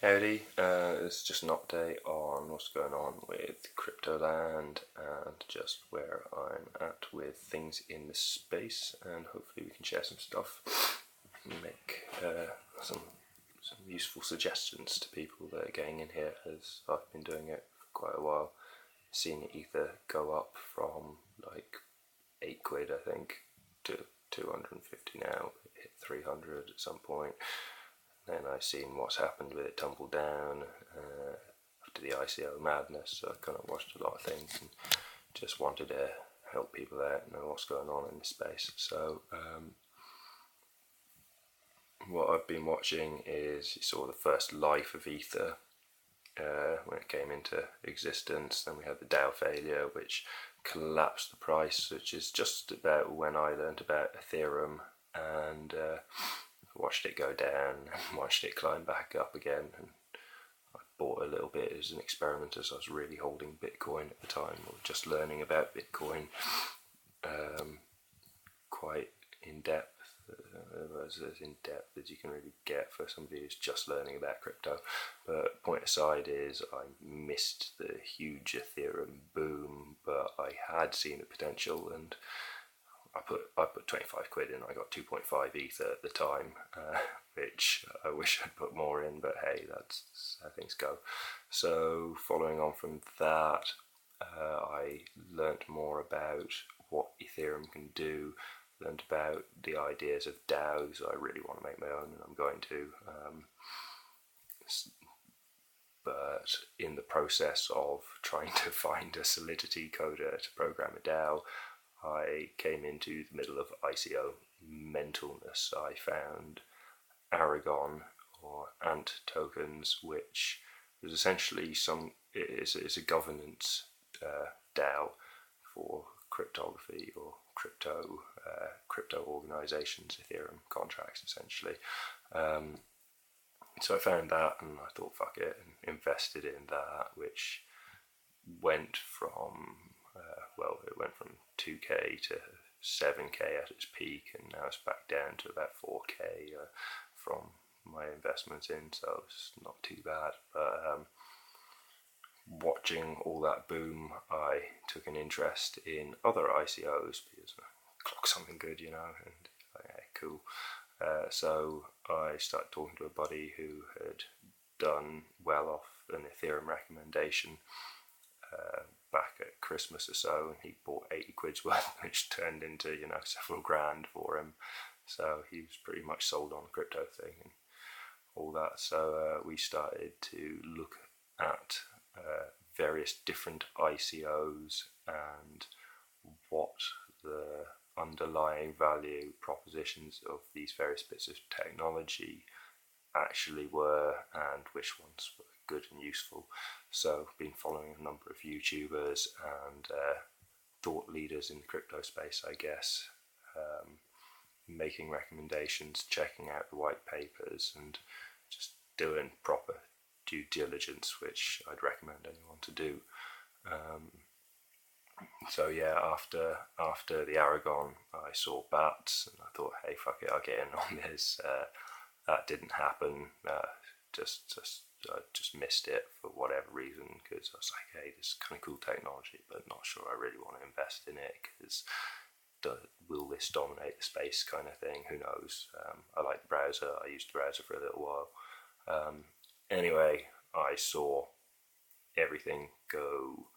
Howdy, it's just an update on what's going on with crypto land and just where I'm at with things in the space, and hopefully we can share some stuff and make some useful suggestions to people that are getting in here, as I've been doing it for quite a while. Seen Ether go up from like £8 I think to 250 now. It hit 300 at some point. Then I've seen what's happened with it tumble down after the ICO madness, so I kind of watched a lot of things and just wanted to help people out know what's going on in the space. So what I've been watching is, you saw the first life of Ether when it came into existence. Then we had the DAO failure, which collapsed the price, which is just about when I learned about Ethereum, and watched it go down and watched it climb back up again. And I bought a little bit as an experiment, as I was really holding Bitcoin at the time, or just learning about Bitcoin quite in depth, as in depth as you can really get for somebody who's just learning about crypto. But point aside is, I missed the huge Ethereum boom, but I had seen the potential, and I put £25 in. I got 2.5 Ether at the time, which I wish I'd put more in, but hey, that's how things go. So following on from that, I learnt more about what Ethereum can do, learned about the ideas of DAOs. I really want to make my own, and I'm going to. But in the process of trying to find a Solidity coder to program a DAO, I came into the middle of ICO mentalness. I found Aragon, or Ant tokens, which was essentially it's a governance DAO for cryptography or crypto organizations, Ethereum contracts essentially. So I found that, and I thought fuck it, and invested in that, which went from 2k to 7k at its peak, and now it's back down to about 4k from my investments in, so it's not too bad. But watching all that boom, I took an interest in other ICOs because I clocked something good, and okay, cool. So I started talking to a buddy who had done well off an Ethereum recommendation back at Christmas or so, and he bought 80 quid's worth, which turned into several grand for him. So he was pretty much sold on the crypto thing and all that. So we started to look at various different ICOs and what the underlying value propositions of these various bits of technology actually were, and which ones were good and useful. So I've been following a number of YouTubers and thought leaders in the crypto space, I guess, making recommendations, checking out the white papers, and just doing proper due diligence, which I'd recommend anyone to do. So yeah, after the Aragon, I saw bats, and I thought, hey, fuck it, I'll get in on this. That didn't happen. I just missed it for whatever reason, because I was like, hey, this is kind of cool technology, but not sure I really want to invest in it, because will this dominate the space kind of thing? Who knows? I like the browser. I used the browser for a little while. Anyway, I saw everything go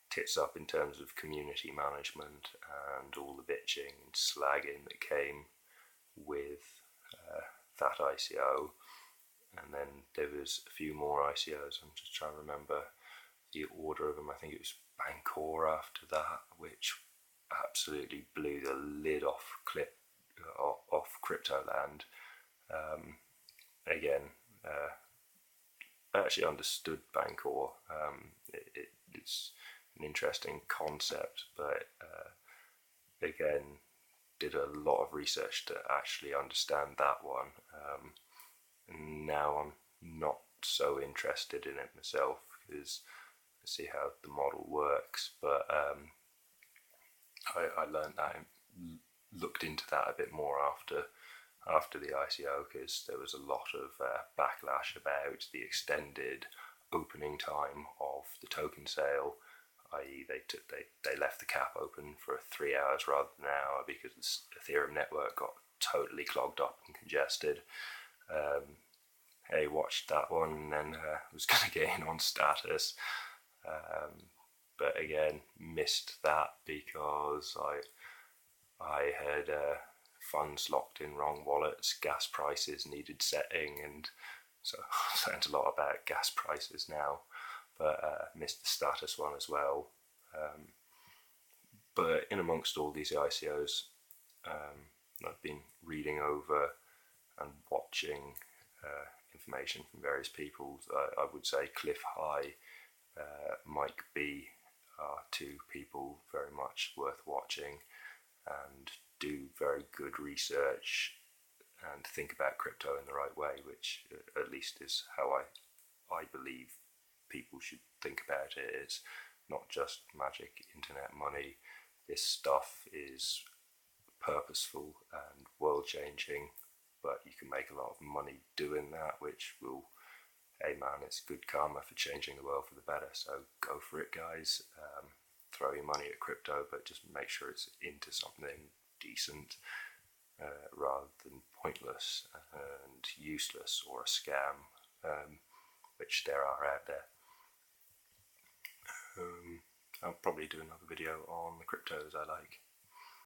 tits up in terms of community management and all the bitching and slagging that came with that ICO. And then there was a few more ICOs. I'm just trying to remember the order of them. I think it was Bancor after that, which absolutely blew the lid off crypto land. Again, I actually understood Bancor. It's an interesting concept, but again, did a lot of research to actually understand that one. Now I'm not so interested in it myself, because I see how the model works, but I learned that, looked into that a bit more after after the ICO, because there was a lot of backlash about the extended opening time of the token sale, i.e. they left the cap open for 3 hours rather than an hour because the Ethereum network got totally clogged up and congested. I watched that one and then was going to get in on status, but again missed that because I had funds locked in wrong wallets, gas prices needed setting, and so I've learned a lot about gas prices now, but missed the status one as well. But in amongst all these ICOs, I've been reading over and watching information from various people. I would say Cliff High, Mike B are two people very much worth watching and do very good research and think about crypto in the right way, which at least is how I believe people should think about it. It's not just magic internet money. This stuff is purposeful and world changing, but you can make a lot of money doing that, which will, hey man, it's good karma for changing the world for the better. So go for it, guys. Throw your money at crypto, but just make sure it's into something decent, rather than pointless and useless or a scam, which there are out there. I'll probably do another video on the cryptos I like.